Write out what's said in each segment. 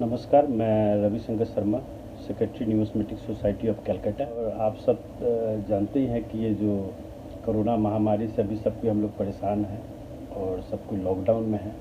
नमस्कार, मैं Ravishankar Sharma, secretary numismatic society of Calcutta. और आप सब जानते ही हैं कि ये जो कोरोना महामारी से अभी सब कोई हम लोग परेशान हैं और सब कोई लॉकडाउन में है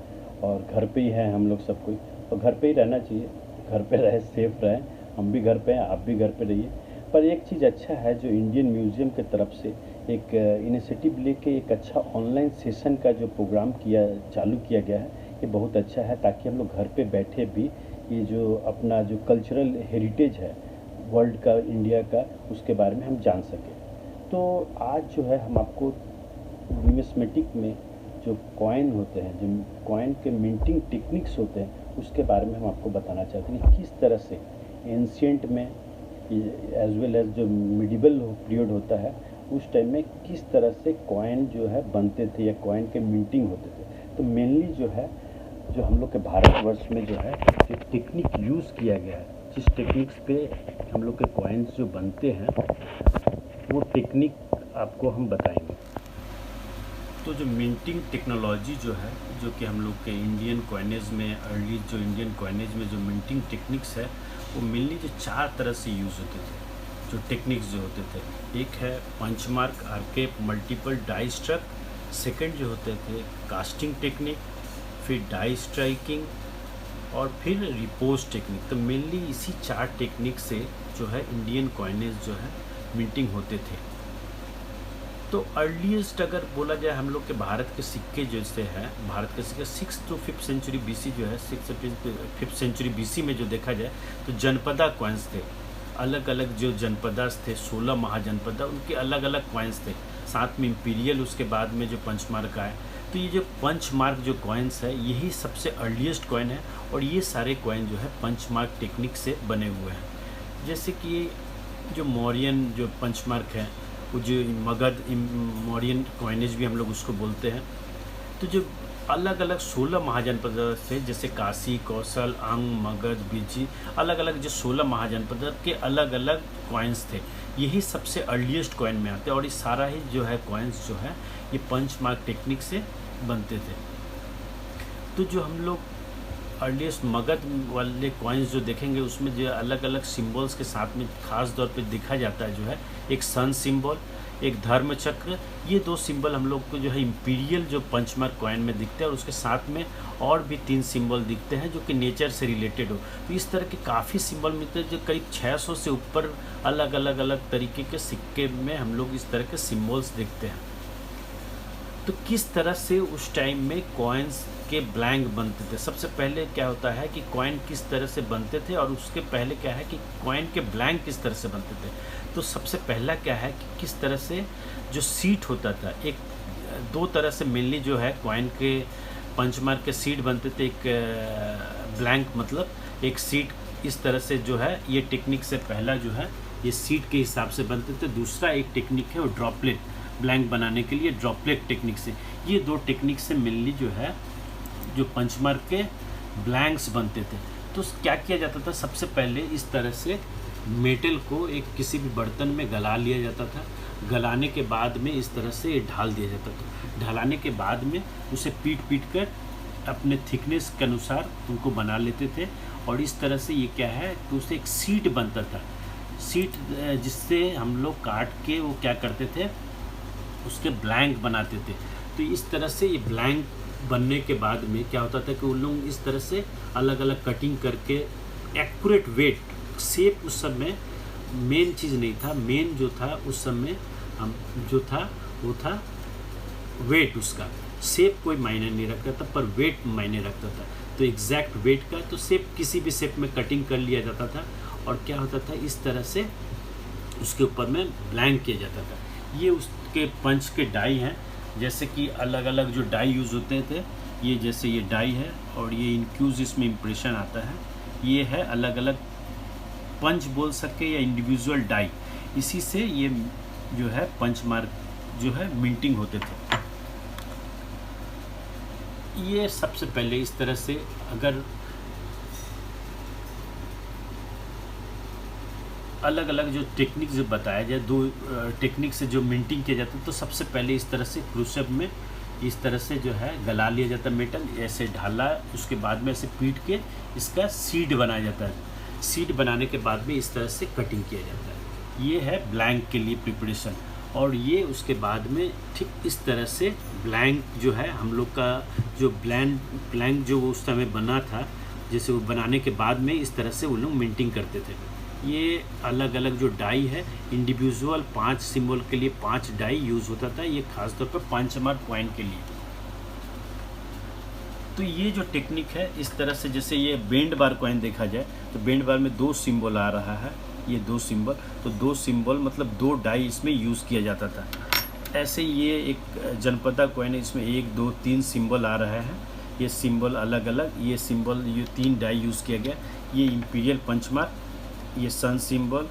और घर पे ही हैं हम लोग सब कोई। और घर पे ही रहना चाहिए, घर पे रहे, सेफ रहें। हम भी घर पे हैं, आप भी घर पे रहिए। पर एक चीज़ अच्छा है जो इंडियन म्यूज़ियम की तरफ से एक इनिशिएटिव लेके एक अच्छा ऑनलाइन सेशन का जो प्रोग्राम चालू किया गया है, ये बहुत अच्छा है, ताकि हम लोग घर पे बैठे भी ये जो अपना जो कल्चरल हेरिटेज है वर्ल्ड का, इंडिया का, उसके बारे में हम जान सकें। तो आज जो है हम आपको न्यूमिस्मेटिक में जो कॉइन होते हैं, जो कॉइन के मिंटिंग टेक्निक्स होते हैं, उसके बारे में हम आपको बताना चाहते हैं कि किस तरह से एंशिएंट में एज वेल एज जो मिडिवल पीरियड होता है उस टाइम में किस तरह से कॉइन जो है बनते थे या कॉइन के मिंटिंग होते थे। तो मेनली जो है जो हम लोग के भारतवर्ष में जो है जो टेक्निक यूज़ किया गया है, जिस टेक्निक्स पे हम लोग के कॉइन्स जो बनते हैं, वो टेक्निक आपको हम बताएंगे। तो जो मिंटिंग टेक्नोलॉजी जो है, जो कि हम लोग के इंडियन कॉइनेज में, अर्ली जो इंडियन कॉइनेज में जो मिंटिंग टेक्निक्स है, वो मेनली जो 4 तरह से यूज़ होते थे, जो टेक्निक्स जो होते थे। एक है पंच मार्क, आर्केप, मल्टीपल डाई स्ट्रक। सेकंड जो होते थे कास्टिंग टेक्निक, फिर डाई स्ट्राइकिंग और फिर रिपोज टेक्निक। तो मेनली इसी 4 टेक्निक से जो है इंडियन कॉइनेज जो है मिंटिंग होते थे। तो अर्लीस्ट अगर बोला जाए हम लोग के भारत के सिक्के जैसे हैं, भारत के सिक्के 6 to 5th सेंचुरी BC जो है, 6 to 5th सेंचुरी BC में जो देखा जाए तो जनपदा कॉइन्स थे। अलग अलग जो जनपदास थे, 16 महाजनपदा, उनके अलग अलग कॉइन्स थे। साथ में इम्पीरियल, उसके बाद में जो पंच मार्क आए। तो ये जो पंच मार्क जो कॉइन्स है, यही सबसे अर्लीस्ट कॉइन है और ये सारे कॉइन जो है पंच मार्क टेक्निक से बने हुए हैं। जैसे कि जो मौर्यन जो पंच मार्क है, वो जो मगध मौर्यन कॉइनेज भी हम लोग उसको बोलते हैं। तो जो अलग अलग 16 महाजनपद थे, जैसे काशी, कौशल, अंग, मगध, बिजी, अलग अलग जो 16 महाजनपद के अलग अलग कॉइन्स थे, यही सबसे अर्लीस्ट कॉइन में आते हैं। और ये सारा ही जो है कॉइन्स जो है ये पंच मार्क टेक्निक से बनते थे। तो जो हम लोग अर्लीस्ट मगध वाले कॉइन्स जो देखेंगे, उसमें जो अलग अलग सिंबल्स के साथ में खास तौर पे दिखा जाता है, जो है एक सन सिंबल, एक धर्म चक्र। ये 2 सिंबल हम लोग को जो है इम्पीरियल जो पंचमार्क कॉइन में दिखते हैं, और उसके साथ में और भी 3 सिंबल दिखते हैं जो कि नेचर से रिलेटेड हो। तो इस तरह के काफ़ी सिंबल मिलते हैं, जो करीब 600 से ऊपर अलग अलग तरीके के सिक्के में हम लोग इस तरह के सिंबल्स देखते हैं। तो किस तरह से उस टाइम में कॉइन्स के ब्लैंक बनते थे। सबसे पहले क्या होता है कि कॉइन किस तरह से बनते थे, और उसके पहले क्या है कि कॉइन के ब्लैंक किस तरह से बनते थे। तो सबसे पहला क्या है कि किस तरह से जो सीट होता था, एक 2 तरह से मेनली जो है कॉइन के पंचमार्क के सीट बनते थे। एक ब्लैंक मतलब एक सीट इस तरह से जो है, ये टेक्निक से पहला जो है ये सीट के हिसाब से बनते थे। दूसरा एक टेक्निक है वो ड्रॉपलेट, ब्लैंक बनाने के लिए ड्रॉपलेट टेक्निक से। ये 2 टेक्निक से मेनली जो है जो पंचमार्क के ब्लैंक्स बनते थे। तो क्या किया जाता था, सबसे पहले इस तरह से मेटल को एक किसी भी बर्तन में गला लिया जाता था। गलाने के बाद में इस तरह से ढाल दिया जाता था। ढलाने के बाद में उसे पीट कर अपने थिकनेस के अनुसार उनको बना लेते थे। और इस तरह से ये क्या है कि उसे एक सीट बनता था, सीट जिससे हम लोग काट के वो क्या करते थे, उसके ब्लैंक बनाते थे। तो इस तरह से ये ब्लैंक बनने के बाद में क्या होता था कि उन लोग इस तरह से अलग अलग कटिंग करके एक्यूरेट वेट, शेप उस समय मेन चीज़ नहीं था। मेन जो था उस समय हम जो था वो था वेट, उसका शेप कोई मायने नहीं रखता था, पर वेट मायने रखता था। तो एग्जैक्ट वेट का तो शेप किसी भी शेप में कटिंग कर लिया जाता था, और क्या होता था इस तरह से उसके ऊपर में ब्लैंक किया जाता था। ये उसके पंच के डाई हैं, जैसे कि अलग अलग जो डाई यूज़ होते थे। ये जैसे ये डाई है और ये इनक्यूज इसमें इम्प्रेशन आता है। ये है अलग अलग पंच बोल सके या इंडिविजुअल डाई, इसी से ये जो है पंच मार्क जो है मिंटिंग होते थे। ये सबसे पहले इस तरह से अगर अलग अलग जो टेक्निक जो बताया जाए, 2 टेक्निक से जो मिंटिंग किया जाता है, तो सबसे पहले इस तरह से क्रूसेब में इस तरह से जो है गला लिया जाता है मेटल, ऐसे ढाला, उसके बाद में ऐसे पीट के इसका सीड बनाया जाता है। सीड बनाने के बाद में इस तरह से कटिंग किया जाता है। ये है ब्लैंक के लिए प्रिपरेशन। और ये उसके बाद में ठीक इस तरह से ब्लैंक जो है हम लोग का जो ब्लैंक जो उस समय बना था, जैसे वो बनाने के बाद में इस तरह से वो लोग मिंटिंग करते थे। ये अलग अलग जो डाई है, इंडिविजुअल 5 सिंबल के लिए 5 डाई यूज़ होता था, ये खासतौर पर 5 मार्क कॉइन के लिए। तो ये जो टेक्निक है इस तरह से, जैसे ये बेंड बार कॉइन देखा जाए तो बेंड बार में 2 सिंबल आ रहा है, ये 2 सिंबल, तो 2 सिंबल मतलब 2 डाई इसमें यूज़ किया जाता था। ऐसे ये एक जनपदा कॉइन है, इसमें 1 2 3 सिंबल आ रहे हैं, ये सिंबल अलग अलग, ये सिंबल ये 3 डाई यूज़ किया गया। ये इम्पीरियल पंचमार्क, ये सन सिंबल,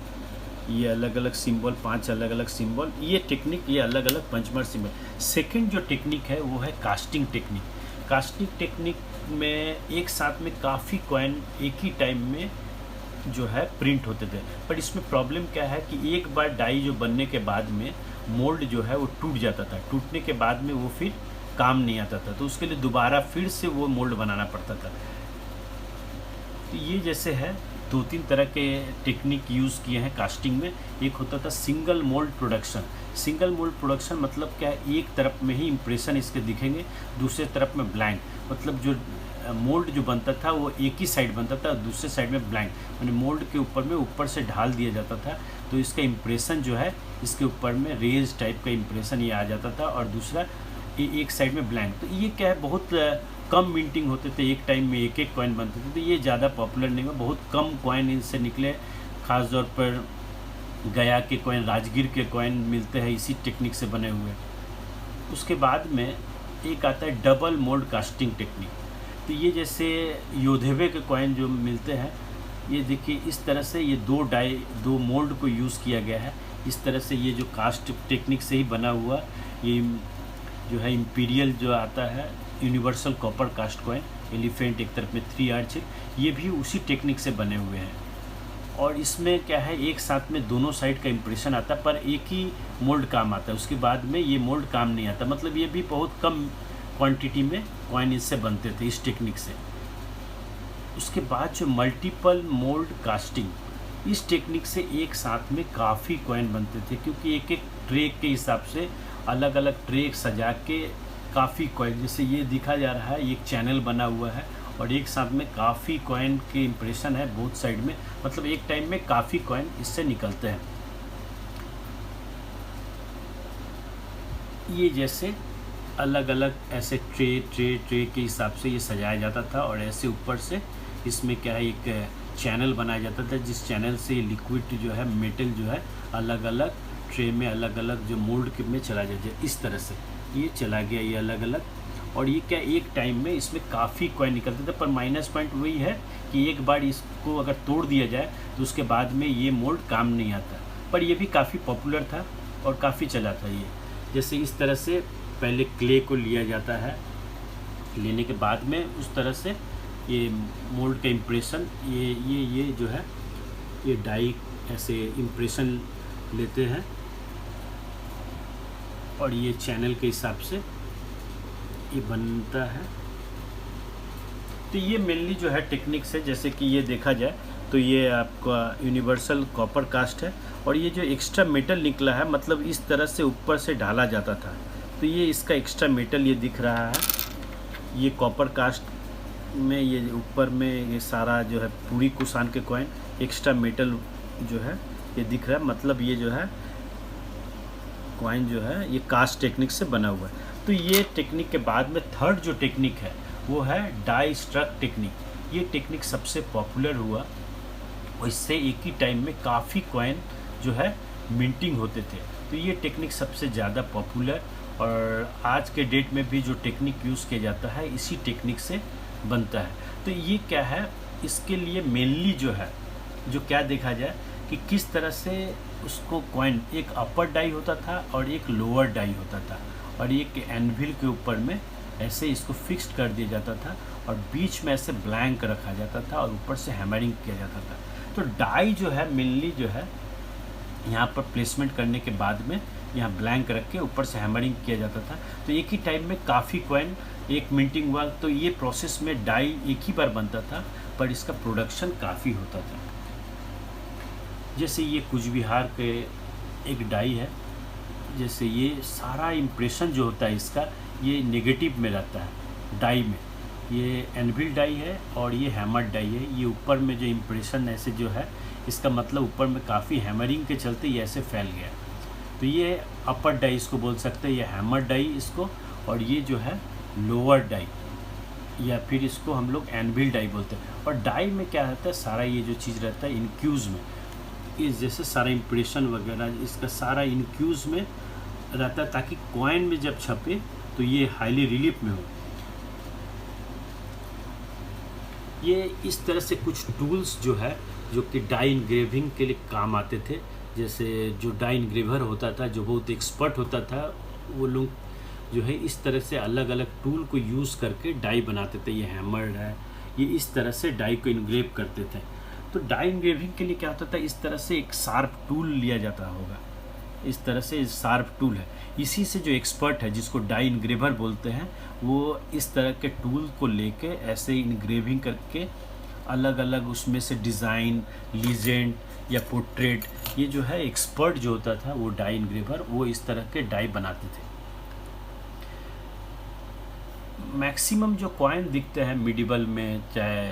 ये अलग अलग सिंबल, 5 अलग अलग सिंबल, ये टेक्निक, ये अलग अलग पंचमार्क सिंबल। सेकंड जो टेक्निक है वो है कास्टिंग टेक्निक। कास्टिंग टेक्निक में एक साथ में काफ़ी कॉइन एक ही टाइम में जो है प्रिंट होते थे, पर इसमें प्रॉब्लम क्या है कि एक बार डाई जो बनने के बाद में मोल्ड जो है वो टूट जाता था। टूटने के बाद में वो फिर काम नहीं आता था, तो उसके लिए दोबारा फिर से वो मोल्ड बनाना पड़ता था। तो ये जैसे है 2-3 तरह के टेक्निक यूज़ किए हैं कास्टिंग में। एक होता था single mould production. Single mould production मतलब क्या है, एक तरफ में ही इम्प्रेशन इसके दिखेंगे, दूसरे तरफ में ब्लैंक, मतलब जो मोल्ड जो बनता था वो एक ही साइड बनता था, दूसरे साइड में ब्लैंक, यानी मोल्ड के ऊपर में ऊपर से ढाल दिया जाता था, तो इसका इम्प्रेशन जो है इसके ऊपर में रेज टाइप का इम्प्रेशन ये आ जाता था, और दूसरा एक साइड में ब्लैंक। तो ये क्या है, बहुत कम मिंटिंग होते थे, एक टाइम में एक कॉइन बनते थे, तो ये ज़्यादा पॉपुलर नहीं हुआ, बहुत कम कॉइन इनसे निकले। ख़ास तौर पर गया के कॉइन, राजगीर के कॉइन मिलते हैं इसी टेक्निक से बने हुए। उसके बाद में एक आता है डबल मोल्ड कास्टिंग टेक्निक। तो ये जैसे योधेवे के कॉइन जो मिलते हैं, ये देखिए इस तरह से ये 2 मोल्ड को यूज़ किया गया है। इस तरह से ये जो कास्ट टेक्निक से ही बना हुआ ये जो है इम्पीरियल जो आता है universal copper cast coin, elephant एक तरफ में 3 आर्च, ये भी उसी टेक्निक से बने हुए हैं। और इसमें क्या है, एक साथ में दोनों साइड का इम्प्रेशन आता है, पर एक ही मोल्ड काम आता है, उसके बाद में ये मोल्ड काम नहीं आता। मतलब ये भी बहुत कम क्वांटिटी में कॉइन इससे बनते थे इस टेक्निक से। उसके बाद जो मल्टीपल मोल्ड कास्टिंग, इस टेक्निक से एक साथ में काफ़ी कॉइन बनते थे, क्योंकि एक ट्रे के हिसाब से अलग अलग ट्रे सजा के काफ़ी कॉइन, जैसे ये दिखा जा रहा है, एक चैनल बना हुआ है और एक साथ में काफ़ी कॉइन के इम्प्रेशन है बोथ साइड में, मतलब एक टाइम में काफ़ी कॉइन इससे निकलते हैं। ये जैसे अलग अलग ऐसे ट्रे के हिसाब से ये सजाया जाता था, और ऐसे ऊपर से इसमें क्या है एक चैनल बनाया जाता था, जिस चैनल से लिक्विड जो है मेटल जो है अलग अलग ट्रे में अलग अलग जो मोल्ड में चला जाए। इस तरह से ये चला गया, ये अलग अलग, और ये क्या एक टाइम में इसमें काफ़ी कॉइन निकलते थे। पर माइनस पॉइंट वही है कि एक बार इसको अगर तोड़ दिया जाए तो उसके बाद में ये मोल्ड काम नहीं आता। पर ये भी काफ़ी पॉपुलर था और काफ़ी चला था ये। जैसे इस तरह से पहले क्ले को लिया जाता है, लेने के बाद में उस तरह से ये मोल्ड का इम्प्रेशन, ये जो है ये डाई ऐसे इम्प्रेशन लेते हैं, और ये चैनल के हिसाब से ये बनता है। तो ये मेनली जो है टेक्निक से, जैसे कि ये देखा जाए तो ये आपका यूनिवर्सल कॉपर कास्ट है, और ये जो एक्स्ट्रा मेटल निकला है मतलब इस तरह से ऊपर से ढाला जाता था, तो ये इसका एक्स्ट्रा मेटल ये दिख रहा है। ये कॉपर कास्ट में ये ऊपर में ये सारा जो है पूरी कुसान के कॉइन एक्स्ट्रा मेटल जो है ये दिख रहा है, मतलब ये जो है कॉइन जो है ये कास्ट टेक्निक से बना हुआ है। तो ये टेक्निक के बाद में थर्ड जो टेक्निक है वो है डाई स्ट्रक टेक्निक। ये टेक्निक सबसे पॉपुलर हुआ, और इससे एक ही टाइम में काफ़ी कॉइन जो है मिंटिंग होते थे। तो ये टेक्निक सबसे ज़्यादा पॉपुलर, और आज के डेट में भी जो टेक्निक यूज़ किया जाता है इसी टेक्निक से बनता है। तो ये क्या है, इसके लिए मेनली जो है जो क्या देखा जाए कि किस तरह से उसको कॉइन, एक अपर डाई होता था और एक लोअर डाई होता था, और एक एनविल के ऊपर में ऐसे इसको फिक्स्ड कर दिया जाता था, और बीच में ऐसे ब्लैंक रखा जाता था, और ऊपर से हैमरिंग किया जाता था। तो डाई जो है मेनली जो है यहाँ पर प्लेसमेंट करने के बाद में यहाँ ब्लैंक रख के ऊपर से हैमरिंग किया जाता था। तो एक ही टाइम में काफ़ी कॉइन एक मिंटिंग हुआ। तो ये प्रोसेस में डाई एक ही बार बनता था, पर इसका प्रोडक्शन काफ़ी होता था। जैसे ये कुछ बिहार के एक डाई है, जैसे ये सारा इम्प्रेशन जो होता है इसका ये नेगेटिव में रहता है डाई में। ये एनविल डाई है और ये हैमर डाई है। ये ऊपर में जो इम्प्रेशन ऐसे जो है, इसका मतलब ऊपर में काफ़ी हैमरिंग के चलते ये ऐसे फैल गया। तो ये अपर डाई इसको बोल सकते हैं, ये हैमर डाई इसको, और ये जो है लोअर डाई, या फिर इसको हम लोग एनविल डाई बोलते हैं। और डाई में क्या रहता है, सारा ये जो चीज़ रहता है इनक्यूज़ में, इस जैसे सारा इम्प्रेशन वगैरह इसका सारा इनक्यूज़ में रहता है, ताकि कॉइन में जब छपे तो ये हाईली रिलीफ में हो। ये इस तरह से कुछ टूल्स जो है जो कि डाई इंग्रेविंग के लिए काम आते थे। जैसे जो डाई इंग्रेवर होता था, जो बहुत एक्सपर्ट होता था, वो लोग जो है इस तरह से अलग अलग टूल को यूज़ करके डाई बनाते थे। ये हैमर है, ये इस तरह से डाई को इंग्रेव करते थे। तो डाई इंग्रेविंग के लिए क्या होता था, इस तरह से एक शार्प टूल लिया जाता होगा, इस तरह से शार्प टूल है। इसी से जो एक्सपर्ट है जिसको डाई इंग्रेवर बोलते हैं, वो इस तरह के टूल को लेके ऐसे इंग्रेविंग करके अलग अलग उसमें से डिज़ाइन, लीजेंड या पोर्ट्रेट, ये जो है एक्सपर्ट जो होता था वो डाई इंग्रेवर, वो इस तरह के डाई बनाते थे। मैक्सिमम जो कॉइन दिखते हैं मिडिवल में, चाहे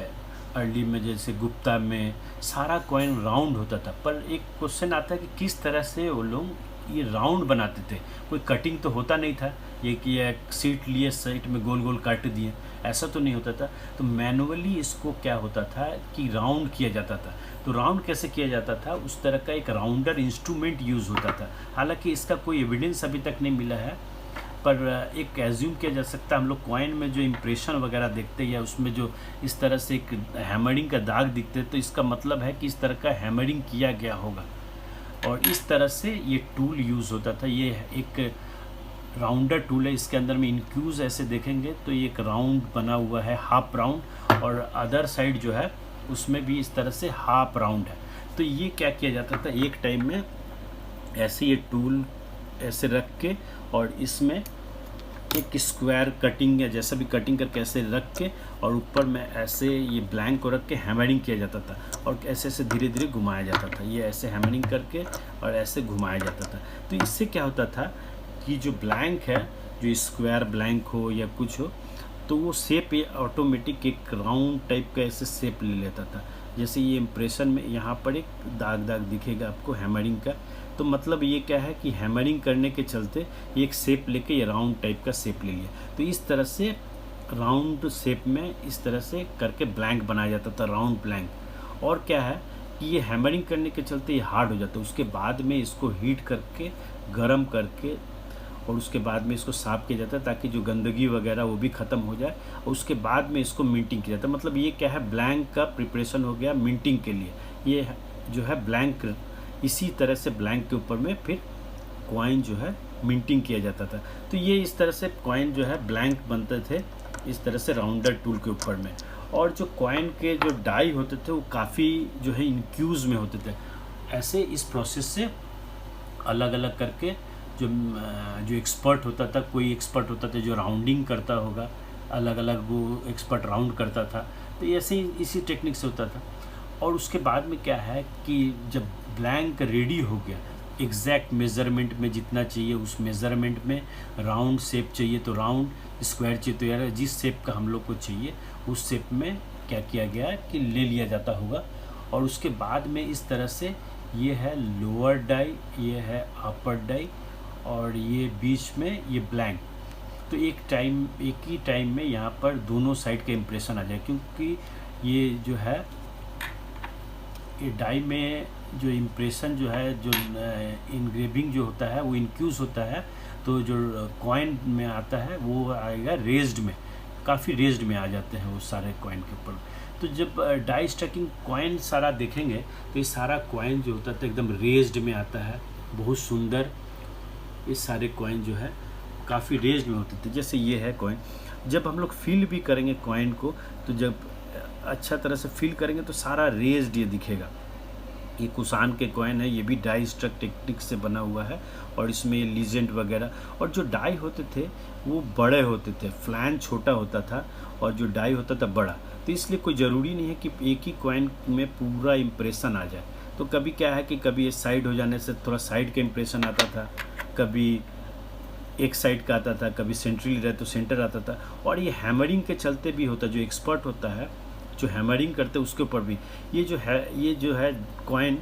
अर्ली में, जैसे गुप्ता में, सारा कॉइन राउंड होता था। पर एक क्वेश्चन आता है कि किस तरह से वो लोग ये राउंड बनाते थे। कोई कटिंग तो होता नहीं था, ये कि एक सीट लिए साइड में गोल गोल काट दिए, ऐसा तो नहीं होता था। तो मैनुअली इसको क्या होता था कि राउंड किया जाता था। तो राउंड कैसे किया जाता था, उस तरह का एक राउंडर इंस्ट्रूमेंट यूज़ होता था। हालांकि इसका कोई एविडेंस अभी तक नहीं मिला है, पर एक एज्यूम किया जा सकता है। हम लोग कॉइन में जो इम्प्रेशन वगैरह देखते हैं या उसमें जो इस तरह से एक हैमरिंग का दाग दिखते हैं, तो इसका मतलब है कि इस तरह का हैमरिंग किया गया होगा। और इस तरह से ये टूल यूज़ होता था। ये एक राउंडर टूल है, इसके अंदर में इनक्यूज़ ऐसे देखेंगे तो ये एक राउंड बना हुआ है, हाफ राउंड, और अदर साइड जो है उसमें भी इस तरह से हाफ राउंड है। तो ये क्या किया जाता था, एक टाइम में ऐसे ये टूल ऐसे रख के और इसमें एक स्क्वायर कटिंग या जैसा भी कटिंग करके ऐसे रख के और ऊपर में ऐसे ये ब्लैंक को रख के हैमरिंग किया जाता था और ऐसे ऐसे धीरे धीरे घुमाया जाता था। ये ऐसे हैमरिंग करके और ऐसे घुमाया जाता था। तो इससे क्या होता था कि जो ब्लैंक है, जो स्क्वायर ब्लैंक हो या कुछ हो, तो वो शेप ऑटोमेटिक एक राउंड टाइप का ऐसे शेप ले लेता था। जैसे ये इम्प्रेशन में यहाँ पर एक दाग दाग दिखेगा आपको हैमरिंग का, तो मतलब ये क्या है कि हैमरिंग करने के चलते ये एक शेप लेके ये राउंड टाइप का शेप ले लिया। तो इस तरह से राउंड शेप में इस तरह से करके ब्लैंक बनाया जाता था, राउंड ब्लैंक। और क्या है कि ये हैमरिंग करने के चलते ये हार्ड हो जाता है। उसके बाद में इसको हीट करके, गर्म करके, और उसके बाद में इसको साफ़ किया जाता है ताकि जो गंदगी वगैरह वो भी ख़त्म हो जाए। और उसके बाद में इसको मिंटिंग किया जाता है। मतलब ये क्या है, ब्लैंक का प्रिपरेशन हो गया मिंटिंग के लिए। ये जो है ब्लैंक, इसी तरह से ब्लैंक के ऊपर में फिर कॉइन जो है मिंटिंग किया जाता था। तो ये इस तरह से कॉइन जो है ब्लैंक बनते थे, इस तरह से राउंडर टूल के ऊपर में। और जो कॉइन के जो डाई होते थे वो काफ़ी जो है इनक्यूज़ में होते थे। ऐसे इस प्रोसेस से अलग अलग करके जो एक्सपर्ट होता था, कोई एक्सपर्ट होता था जो राउंडिंग करता होगा, अलग अलग वो एक्सपर्ट राउंड करता था। तो ऐसे ही इसी टेक्निक से होता था। और उसके बाद में क्या है कि जब ब्लैंक रेडी हो गया, एग्जैक्ट मेज़रमेंट में जितना चाहिए उस मेज़रमेंट में, राउंड शेप चाहिए तो राउंड, स्क्वायर चाहिए तो यार जिस शेप का हम लोग को चाहिए उस शेप में क्या किया गया कि ले लिया जाता होगा। और उसके बाद में इस तरह से ये है लोअर डाई, ये है अपर डाई, और ये बीच में ये ब्लैंक। तो एक ही टाइम में यहाँ पर दोनों साइड का इम्प्रेशन आ जाए, क्योंकि ये जो है ये डाई में जो इम्प्रेशन जो है, जो इनग्रेविंग जो होता है वो इनक्यूज़ होता है। तो जो कॉइन में आता है वो आएगा रेज्ड में, काफ़ी रेज्ड में आ जाते हैं वो सारे कॉइन के ऊपर। तो जब डाई स्टैकिंग कॉइन सारा देखेंगे तो ये सारा कॉइन जो होता था एकदम रेज्ड में आता है, बहुत सुंदर। ये सारे कॉइन जो है काफ़ी रेज्ड में होते थे। जैसे ये है कॉइन, जब हम लोग फील भी करेंगे कॉइन को, तो जब अच्छा तरह से फील करेंगे तो सारा रेज्ड ये दिखेगा। ये कुसान के कॉइन है, ये भी डाई स्ट्रक टेक्निक से बना हुआ है और इसमें ये लीजेंड वगैरह, और जो डाई होते थे वो बड़े होते थे, फ्लैन छोटा होता था और जो डाई होता था बड़ा। तो इसलिए कोई ज़रूरी नहीं है कि एक ही कॉइन में पूरा इम्प्रेशन आ जाए। तो कभी क्या है कि कभी ये साइड हो जाने से थोड़ा साइड का इम्प्रेशन आता था, कभी एक साइड का आता था, कभी सेंट्रली रहे तो सेंटर आता था। और ये हैमरिंग के चलते भी होता है, जो एक्सपर्ट होता है जो हैमरिंग करते हैं उसके ऊपर भी ये जो है कॉइन,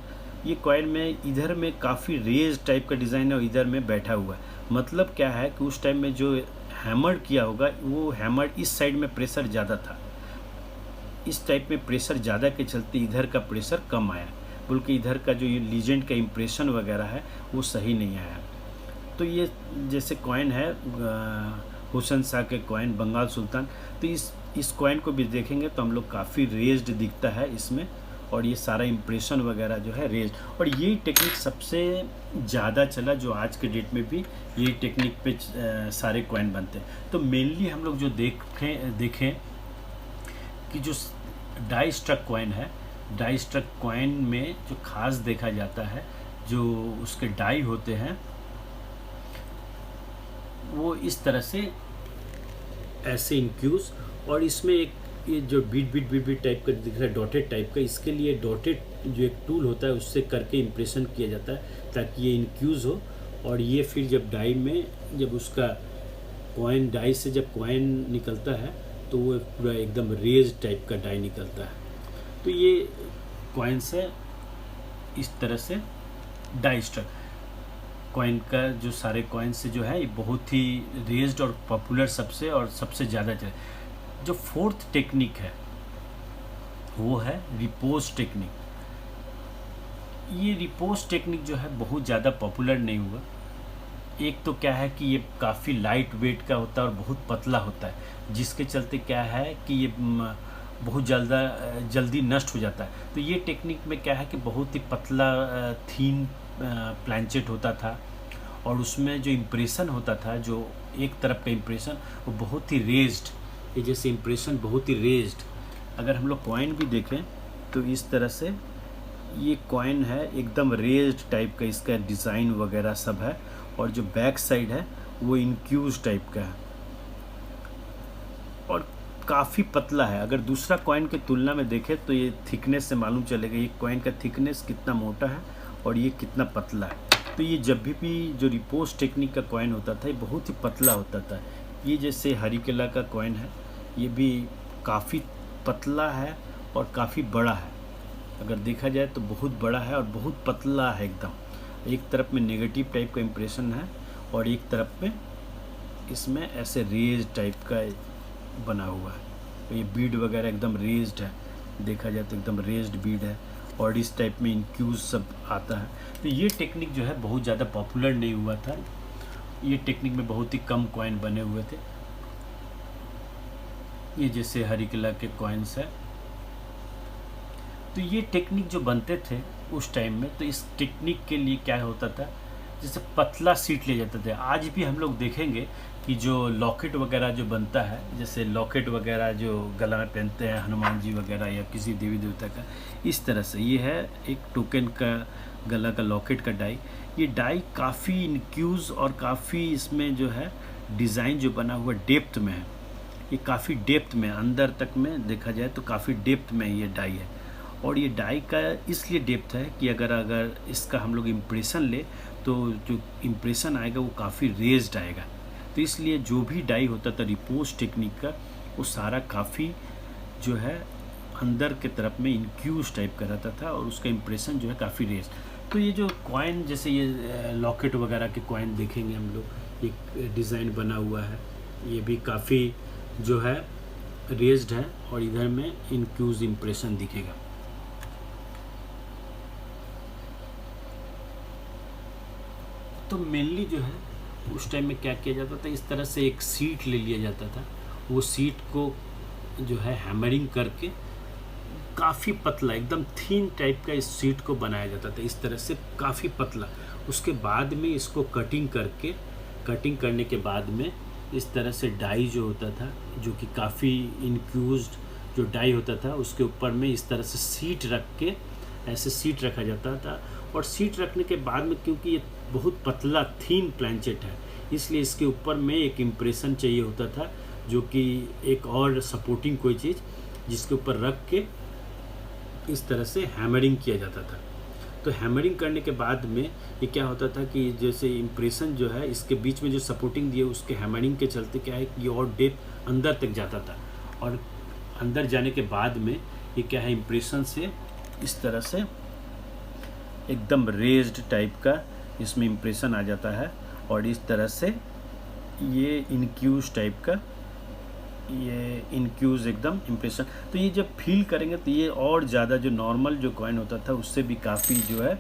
ये कॉइन में इधर में काफ़ी रेज टाइप का डिज़ाइन है और इधर में बैठा हुआ है। मतलब क्या है कि उस टाइम में जो हैमर किया होगा वो हैमर इस साइड में प्रेशर ज़्यादा था, इस टाइप में प्रेशर ज़्यादा के चलते इधर का प्रेशर कम आया, बल्कि इधर का जो ये लीजेंड का इम्प्रेशन वगैरह है वो सही नहीं आया। तो ये जैसे कॉइन है हुसैन शाह के कॉइन बंगाल सुल्तान, तो इस कॉइन को भी देखेंगे तो हम लोग काफ़ी रेज्ड दिखता है इसमें, और ये सारा इम्प्रेशन वगैरह जो है रेज्ड। और ये टेक्निक सबसे ज़्यादा चला, जो आज के डेट में भी यही टेक्निक पे सारे कॉइन बनते हैं। तो मेनली हम लोग जो देखें कि जो डाई स्ट्रक कॉइन है, डाई स्ट्रक कॉइन में जो खास देखा जाता है, जो उसके डाई होते हैं वो इस तरह से ऐसे इनक्यूज, और इसमें एक ये जो बीट टाइप का दिख रहा है डॉटेड टाइप का, इसके लिए डॉटेड जो एक टूल होता है उससे करके इम्प्रेशन किया जाता है ताकि ये इनक्यूज हो। और ये फिर जब डाई में जब उसका कॉइन डाई से जब कॉइन निकलता है तो वो पूरा एकदम रेज टाइप का डाई निकलता है। तो ये कॉइन से इस तरह से डाई स्ट्रक कॉइन का जो सारे कॉइन से जो है ये बहुत ही रेज्ड और पॉपुलर सबसे और सबसे ज़्यादा चले। जो फोर्थ टेक्निक है वो है रिपोज टेक्निक। ये रिपोज टेक्निक जो है बहुत ज़्यादा पॉपुलर नहीं हुआ। एक तो क्या है कि ये काफ़ी लाइट वेट का होता है और बहुत पतला होता है, जिसके चलते क्या है कि ये बहुत जल्दी नष्ट हो जाता है। तो ये टेक्निक में क्या है कि बहुत ही पतला थीन प्लांचेट होता था, और उसमें जो इम्प्रेशन होता था, जो एक तरफ का इम्प्रेशन वो बहुत ही रेज्ड, ये जैसे इम्प्रेशन बहुत ही रेज्ड। अगर हम लोग कॉइन भी देखें तो इस तरह से ये कॉइन है एकदम रेज्ड टाइप का, इसका डिज़ाइन वगैरह सब है, और जो बैक साइड है वो इनक्यूज टाइप का है और काफ़ी पतला है। अगर दूसरा कॉइन की तुलना में देखें तो ये थिकनेस से मालूम चलेगा ये कॉइन का थिकनेस कितना मोटा है और ये कितना पतला है। तो ये जब भी जो रिपोज टेक्निक का कॉइन होता था ये बहुत ही पतला होता था। ये जैसे हरिकेला का कॉइन है, ये भी काफ़ी पतला है और काफ़ी बड़ा है। अगर देखा जाए तो बहुत बड़ा है और बहुत पतला है एकदम। एक तरफ में नेगेटिव टाइप का इम्प्रेशन है और एक तरफ में इसमें ऐसे रेज टाइप का बना हुआ है। तो ये बीड वगैरह एकदम रेज्ड है, देखा जाए तो एकदम रेज्ड बीड है, और इस टाइप में इनक्यूज सब आता है। तो ये टेक्निक जो है बहुत ज़्यादा पॉपुलर नहीं हुआ था। ये टेक्निक में बहुत ही कम कॉइन बने हुए थे। ये जैसे हरिकेला के कॉइन्स है। तो ये टेक्निक जो बनते थे उस टाइम में, तो इस टेक्निक के लिए क्या होता था, जैसे पतला सीट ले जाते थे। आज भी हम लोग देखेंगे कि जो लॉकेट वगैरह जो बनता है, जैसे लॉकेट वगैरह जो गला में पहनते हैं हनुमान जी वगैरह या किसी देवी देवता का, इस तरह से ये है एक टोकन का गला का लॉकेट का डाई। ये डाई काफ़ी इनक्यूज और काफ़ी इसमें जो है डिज़ाइन जो बना हुआ डेप्थ में है। ये काफ़ी डेप्थ में अंदर तक में देखा जाए तो काफ़ी डेप्थ में ये डाई है। और ये डाई का इसलिए डेप्थ है कि अगर इसका हम लोग इम्प्रेशन ले तो जो इम्प्रेशन आएगा वो काफ़ी रेज्ड आएगा। तो इसलिए जो भी डाई होता था रिपोज टेक्निक का, वो सारा काफ़ी जो है अंदर के तरफ में इनक्यूज टाइप का रहता था और उसका इम्प्रेशन जो है काफ़ी रेज। तो ये जो कॉइन जैसे ये लॉकेट वगैरह के कॉइन देखेंगे हम लोग, एक डिज़ाइन बना हुआ है, ये भी काफ़ी जो है रेज्ड है और इधर में इनक्यूज इम्प्रेशन दिखेगा। तो मेनली जो है उस टाइम में क्या किया जाता था, इस तरह से एक सीट ले लिया जाता था। वो सीट को जो है हैमरिंग करके काफ़ी पतला एकदम थीन टाइप का इस सीट को बनाया जाता था, इस तरह से काफ़ी पतला। उसके बाद में इसको कटिंग करने के बाद में इस तरह से डाई जो होता था, जो कि काफ़ी इनक्यूज्ड जो डाई होता था, उसके ऊपर में इस तरह से सीट रख के ऐसे सीट रखा जाता था। और सीट रखने के बाद में, क्योंकि ये बहुत पतला थीन प्लैंचेट है, इसलिए इसके ऊपर में एक इम्प्रेशन चाहिए होता था, जो कि एक और सपोर्टिंग कोई चीज़ जिसके ऊपर रख के इस तरह से हैमरिंग किया जाता था। तो हैमरिंग करने के बाद में ये क्या होता था कि जैसे इम्प्रेशन जो है इसके बीच में जो सपोर्टिंग दिए, उसके हैमरिंग के चलते क्या है कि और डेप्थ अंदर तक जाता था। और अंदर जाने के बाद में ये क्या है, इम्प्रेशन से इस तरह से एकदम रेज्ड टाइप का इसमें इम्प्रेशन आ जाता है। और इस तरह से ये इनक्यूज टाइप का, ये इनक्यूज एकदम इम्प्रेशन। तो ये जब फील करेंगे तो ये और ज़्यादा जो नॉर्मल जो कॉइन होता था उससे भी काफ़ी जो है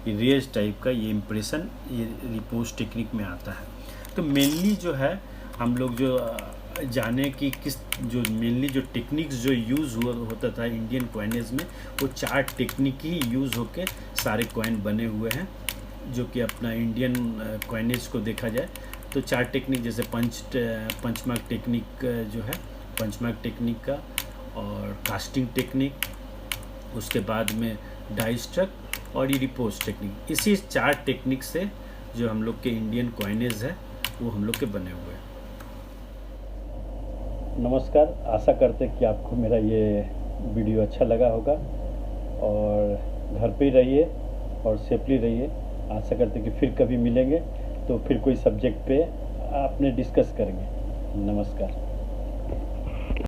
रेज टाइप का ये इम्प्रेशन ये रिपोज टेक्निक में आता है। तो मेनली जो है हम लोग जो जाने कि किस जो मेनली जो टेक्निक्स जो यूज़ होता था इंडियन कॉइनेज में, वो 4 टेक्निक ही यूज़ होके सारे कॉइन बने हुए हैं। जो कि अपना इंडियन कॉइनेज को देखा जाए तो 4 टेक्निक, जैसे पंचमार्क टेक्निक जो है, पंचमार्क टेक्निक का, और कास्टिंग टेक्निक, उसके बाद में डाई स्ट्रक और ये रिपोज टेक्निक। इसी 4 टेक्निक से जो हम लोग के इंडियन कॉइनेज है वो हम लोग के बने हुए हैं। नमस्कार, आशा करते हैं कि आपको मेरा ये वीडियो अच्छा लगा होगा, और घर पे ही रहिए और सेफली रहिए। आशा करते हैं कि फिर कभी मिलेंगे तो फिर कोई सब्जेक्ट पे आपने डिस्कस करेंगे। नमस्कार।